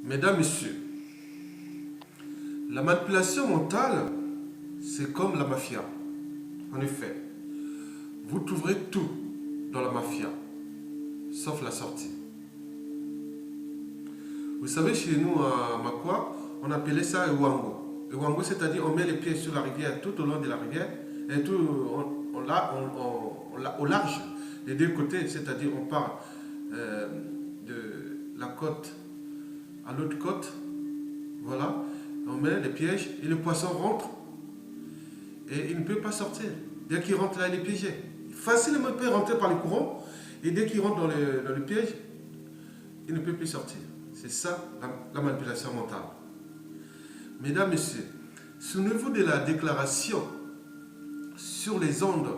Mesdames, Messieurs, la manipulation mentale, c'est comme la mafia. En effet, vous trouverez tout dans la mafia, sauf la sortie. Vous savez, chez nous à Makwa, on appelait ça Ewango. Ewango, c'est-à-dire on met les pieds sur la rivière, tout au long de la rivière, et tout, au large, des deux côtés, c'est-à-dire on part de la côte à l'autre côte, voilà, on met les pièges et le poisson rentre et il ne peut pas sortir. Dès qu'il rentre là, il est piégé. Facilement, il peut rentrer par le courant et dès qu'il rentre dans le piège, il ne peut plus sortir. C'est ça la manipulation mentale. Mesdames, Messieurs, souvenez-vous de la déclaration sur les ondes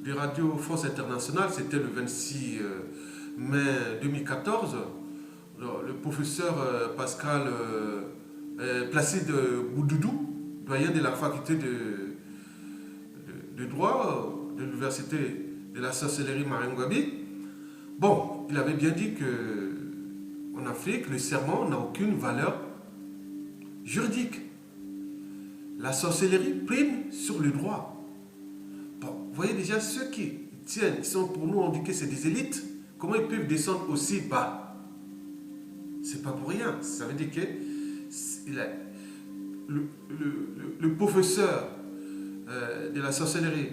de Radio France Internationale, c'était le 26 mai 2014, le professeur Pascal Placide Boudoudou, doyen de la faculté de droit de l'université de la sorcellerie Maringouabi. Bon, il avait bien dit que en Afrique, le serment n'a aucune valeur juridique. La sorcellerie prime sur le droit. Bon, vous voyez déjà ceux qui tiennent, ils sont pour nous, on dit que c'est des élites. Comment ils peuvent descendre aussi bas? C'est pas pour rien. Ça veut dire que le professeur de la sorcellerie,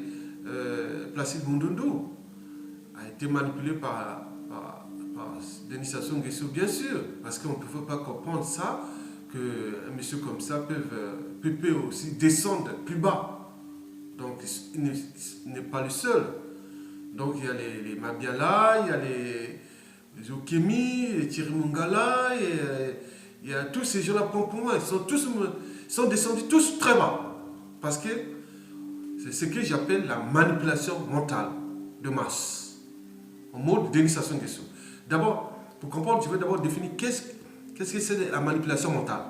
Placide Boudoudou, a été manipulé par Denis Sassou Nguesso, bien sûr, parce qu'on ne pouvait pas comprendre ça, qu'un monsieur comme ça peut aussi descendre plus bas. Donc, il n'est pas le seul. Donc, il y a les Mabiala, il y a les Okemi, les Thierry Mungala, il y a tous ces gens-là, pour moi, ils sont descendus tous très bas. Parce que c'est ce que j'appelle la manipulation mentale de masse. En mode Denis Sassou Nguesso. D'abord, pour comprendre, je vais d'abord définir qu'est-ce que c'est la manipulation mentale.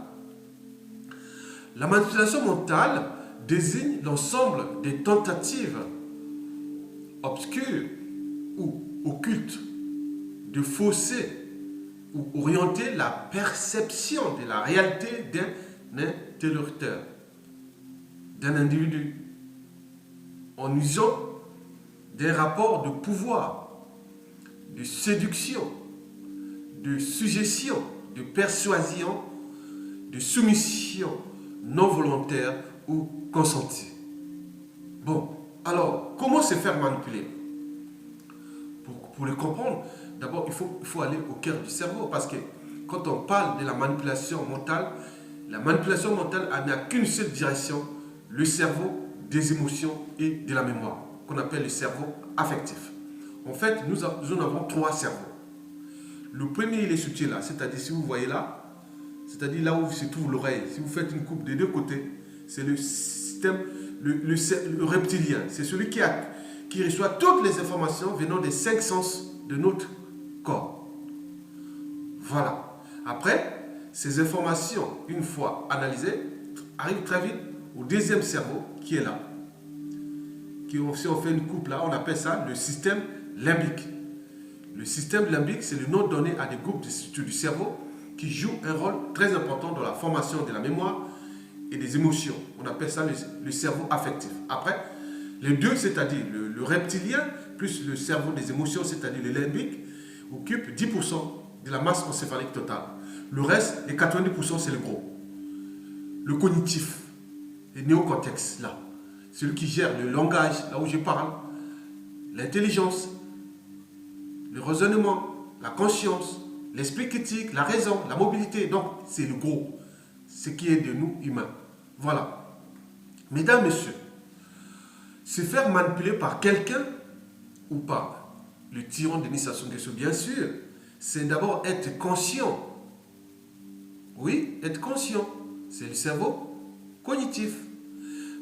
La manipulation mentale désigne l'ensemble des tentatives obscures ou occultes de fausser ou orienter la perception de la réalité d'un interlocuteur, d'un individu, en usant des rapports de pouvoir, de séduction, de suggestion, de persuasion, de soumission non volontaire ou consentie. Bon, alors, comment se faire manipuler? Pour le comprendre, d'abord, il faut aller au cœur du cerveau, parce que quand on parle de la manipulation mentale n'a qu'une seule direction, le cerveau des émotions et de la mémoire, qu'on appelle le cerveau affectif. En fait, nous en avons trois cerveaux. Le premier, il est soutien là, c'est-à-dire, si vous voyez là, c'est-à-dire là où se trouve l'oreille, si vous faites une coupe des deux côtés, c'est le système, le reptilien. C'est celui qui reçoit toutes les informations venant des 5 sens de notre corps. Voilà. Après, ces informations, une fois analysées, arrivent très vite au deuxième cerveau qui est là. Si on fait une coupe là, on appelle ça le système limbique. Le système limbique, c'est le nom donné à des groupes de structures du cerveau qui jouent un rôle très important dans la formation de la mémoire et des émotions. On appelle ça le cerveau affectif. Après, les deux, c'est-à-dire le reptilien plus le cerveau des émotions, c'est-à-dire le limbique, occupent 10% de la masse encéphalique totale. Le reste, les 90%, c'est le gros. Le cognitif, le néocortex, là. Celui qui gère le langage, là où je parle, l'intelligence, le raisonnement, la conscience, l'esprit critique, la raison, la mobilité. Donc, c'est le gros, ce qui est de nous humains. Voilà. Mesdames, Messieurs, se faire manipuler par quelqu'un ou pas, le tyran Denis Sassou Nguesso, bien sûr, c'est d'abord être conscient. Oui, être conscient. C'est le cerveau cognitif.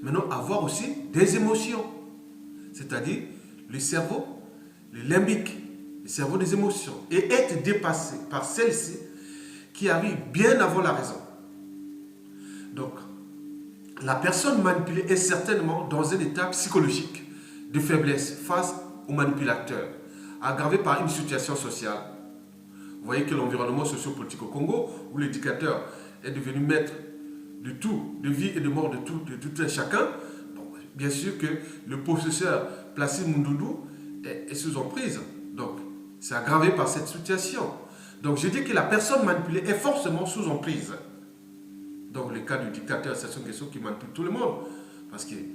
Maintenant, avoir aussi des émotions. C'est-à-dire le cerveau, le limbique, le cerveau des émotions. Et être dépassé par celle-ci qui arrive bien avant la raison. Donc, la personne manipulée est certainement dans un état psychologique de faiblesse face au manipulateur, aggravé par une situation sociale, voyez que l'environnement sociopolitique au Congo, où l'éducateur est devenu maître de tout, de vie et de mort de tout un chacun, bon, bien sûr que le professeur Placide Mundoudou est sous emprise. Donc, c'est aggravé par cette situation. Donc, je dis que la personne manipulée est forcément sous emprise. Donc, le cas du dictateur, c'est une question qui manipule tout le monde. Parce qu'il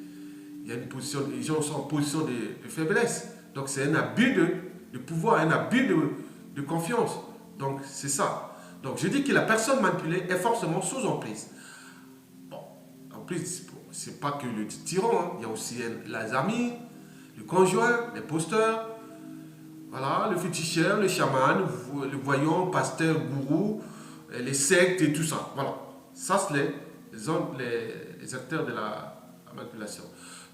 y a une position, les gens sont en position de faiblesse. Donc, c'est un abus de pouvoir, un abus de confiance. Donc, c'est ça. Donc, je dis que la personne manipulée est forcément sous emprise. Bon, en plus, c'est pas que le tyran, hein. Il y a aussi les amis, le conjoint, les posteurs, voilà, le féticheur, le chaman, le voyant, pasteur, gourou, les sectes et tout ça. Voilà. Ça, c'est les acteurs de la manipulation.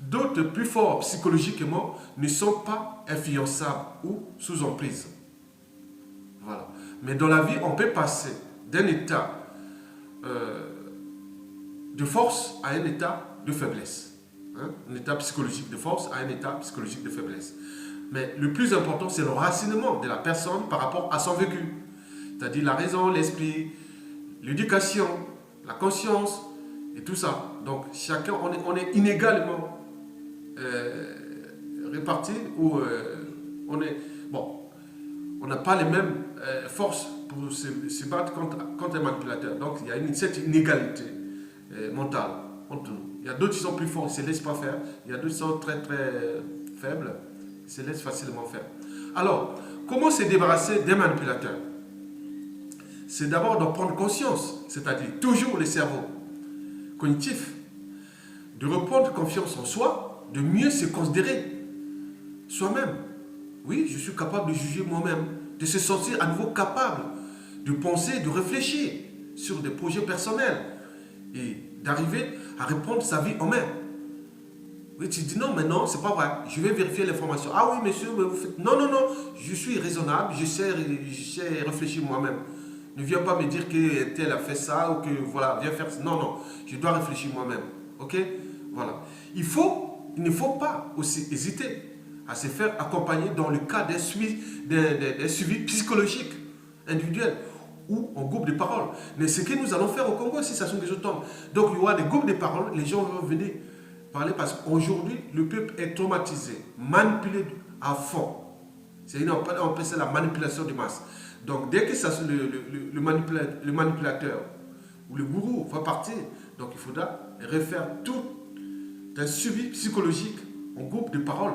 D'autres, plus forts psychologiquement, ne sont pas influençables ou sous emprise. Voilà. Mais dans la vie, on peut passer d'un état de force à un état de faiblesse. Hein? Un état psychologique de force à un état psychologique de faiblesse. Mais le plus important, c'est l'enracinement de la personne par rapport à son vécu. C'est-à-dire la raison, l'esprit, l'éducation, la conscience et tout ça. Donc, chacun, on est inégalement répartis ou on n'a pas les mêmes forces pour se battre contre un manipulateur. Donc, il y a cette inégalité mentale entre nous. Il y a d'autres qui sont plus forts, ils ne se laissent pas faire. Il y a d'autres qui sont très très faibles, ils se laissent facilement faire. Alors, comment se débarrasser des manipulateurs? C'est d'abord d'en prendre conscience, c'est-à-dire toujours le cerveau cognitif, de reprendre confiance en soi, de mieux se considérer soi-même. Oui, je suis capable de juger moi-même, de se sentir à nouveau capable de penser, de réfléchir sur des projets personnels et d'arriver à reprendre sa vie en main. Oui, tu dis non, mais non, c'est pas vrai. Je vais vérifier l'information. Ah oui, monsieur, mais vous faites... Non, non, non, je suis raisonnable, je sais réfléchir moi-même. Ne viens pas me dire que tel a fait ça ou que voilà, viens faire ça. Non, non, je dois réfléchir moi-même. Ok? Voilà. Il ne faut pas aussi hésiter à se faire accompagner dans le cas d'un suivi psychologique individuel ou en groupe de parole. Mais ce que nous allons faire au Congo, si ça sont des autres. Donc il y aura des groupes de parole, les gens vont venir parler parce qu'aujourd'hui, le peuple est traumatisé, manipulé à fond. On appelle ça la manipulation de masse. Donc dès que ça, le manipulateur ou le gourou va partir, donc il faudra refaire tout un suivi psychologique en groupe de parole.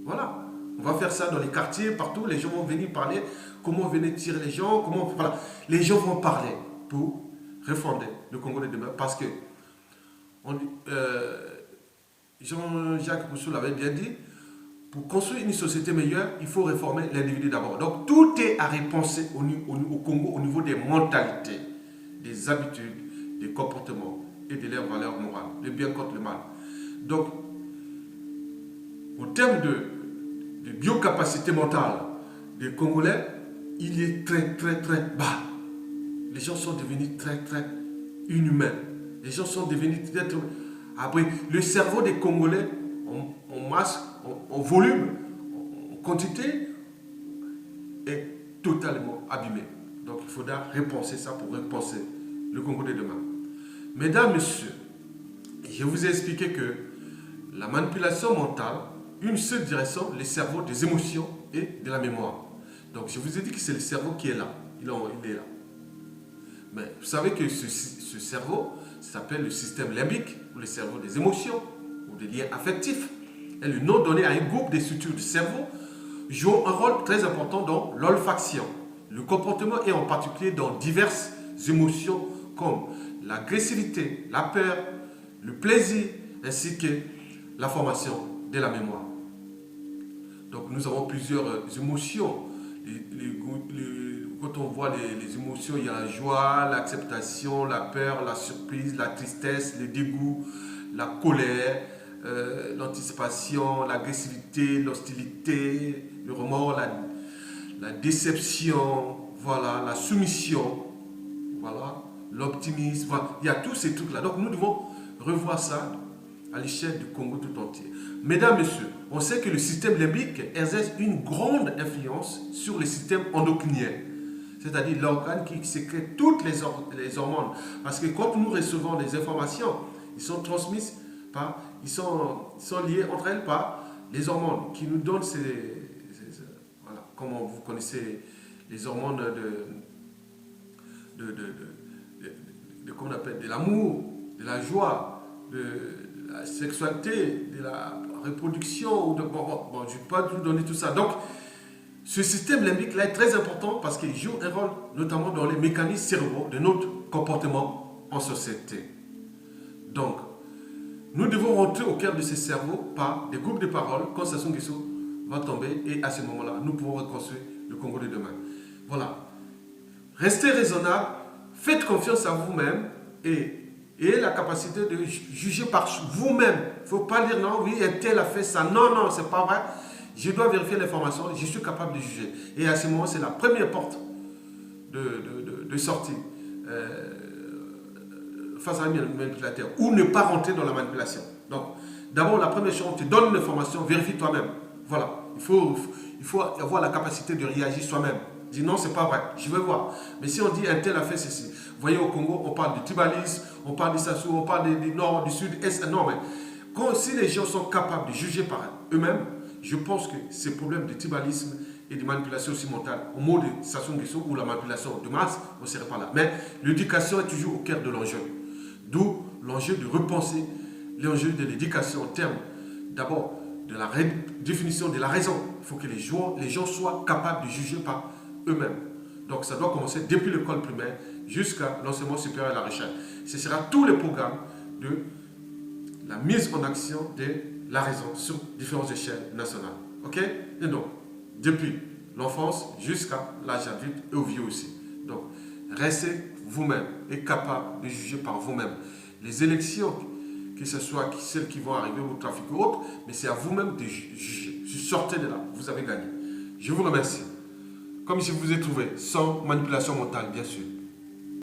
Voilà. On va faire ça dans les quartiers, partout. Les gens vont venir parler. Comment venir tirer les gens. Voilà. Les gens vont parler pour refonder le Congo de demain. Parce que Jean-Jacques Rousseau l'avait bien dit, pour construire une société meilleure, il faut réformer l'individu d'abord. Donc tout est à repenser au Congo au niveau des mentalités, des habitudes, des comportements et de leurs valeurs morales. Le bien contre le mal. Donc, au terme de biocapacité mentale des Congolais, il est très très très bas. Les gens sont devenus très très inhumains. Les gens sont devenus très très... Après, le cerveau des Congolais en masse, en volume, en quantité, est totalement abîmé. Donc il faudra repenser ça pour repenser le Congo de demain. Mesdames, Messieurs, je vous ai expliqué que la manipulation mentale, une seule direction, le cerveau des émotions et de la mémoire. Donc je vous ai dit que c'est le cerveau qui est là. Il est là. Mais vous savez que ce cerveau s'appelle le système limbique, ou le cerveau des émotions, ou des liens affectifs. Et le nom donné à un groupe de structures du cerveau joue un rôle très important dans l'olfaction, le comportement et en particulier dans diverses émotions comme l'agressivité, la peur, le plaisir, ainsi que la formation de la mémoire. Donc nous avons plusieurs émotions. Quand on voit les émotions, il y a la joie, l'acceptation, la peur, la surprise, la tristesse, le dégoût, la colère, l'anticipation, l'agressivité, l'hostilité, le remords, la déception, voilà, la soumission, voilà, l'optimisme. Voilà. Il y a tous ces trucs-là. Donc nous devons revoir ça à l'échelle du Congo tout entier. Mesdames, Messieurs, on sait que le système limbique exerce une grande influence sur le système endocrinien. c'est-à-dire l'organe qui sécrète toutes les hormones. Parce que quand nous recevons des informations, ils sont transmises par, ils sont liés entre elles par les hormones qui nous donnent voilà, comment vous connaissez les hormones comment on appelle, de l'amour, de la joie, de la sexualité, de la reproduction. Bon, je ne vais pas vous donner tout ça. Donc, ce système limbique là est très important parce qu'il joue un rôle notamment dans les mécanismes cérébraux de notre comportement en société. Donc, nous devons rentrer au cœur de ces cerveaux par des groupes de parole quand Sassou Nguesso va tomber et à ce moment-là, nous pouvons reconstruire le Congo de demain. Voilà. Restez raisonnable, faites confiance à vous-même et ayez la capacité de juger par vous-même. Il ne faut pas dire non, oui, un tel a fait ça. Non, non, ce n'est pas vrai. Je dois vérifier l'information, je suis capable de juger. Et à ce moment, c'est la première porte de sortie face à un manipulateur, ou ne pas rentrer dans la manipulation. Donc, d'abord, la première chose, on te donne une information, vérifie toi-même. Voilà, il faut avoir la capacité de réagir soi-même. Dis non, c'est pas vrai, je vais voir. Mais si on dit un tel a fait ceci, vous voyez au Congo, on parle de tribalisme, on parle de Sassou, on parle du nord, du sud, est, non, mais si les gens sont capables de juger par eux-mêmes, je pense que ces problèmes de tribalisme et de manipulation aussi mentale, au mot de Sassou Nguesso ou la manipulation de masse, on ne serait pas là. Mais l'éducation est toujours au cœur de l'enjeu. D'où l'enjeu de repenser l'enjeu de l'éducation en termes d'abord de la définition de la raison. Il faut que les gens soient capables de juger par eux-mêmes. Donc ça doit commencer depuis l'école primaire jusqu'à l'enseignement supérieur à la recherche. Ce sera tous les programmes de la mise en action de la raison sur différentes échelles nationales. Ok? Et donc, depuis l'enfance jusqu'à l'âge adulte et au vieux aussi. Donc, restez vous-même et capable de juger par vous-même. Les élections, que ce soit celles qui vont arriver au trafic ou autres, mais c'est à vous-même de juger. Sortez de là, vous avez gagné. Je vous remercie. Comme je vous ai trouvé, sans manipulation mentale, bien sûr.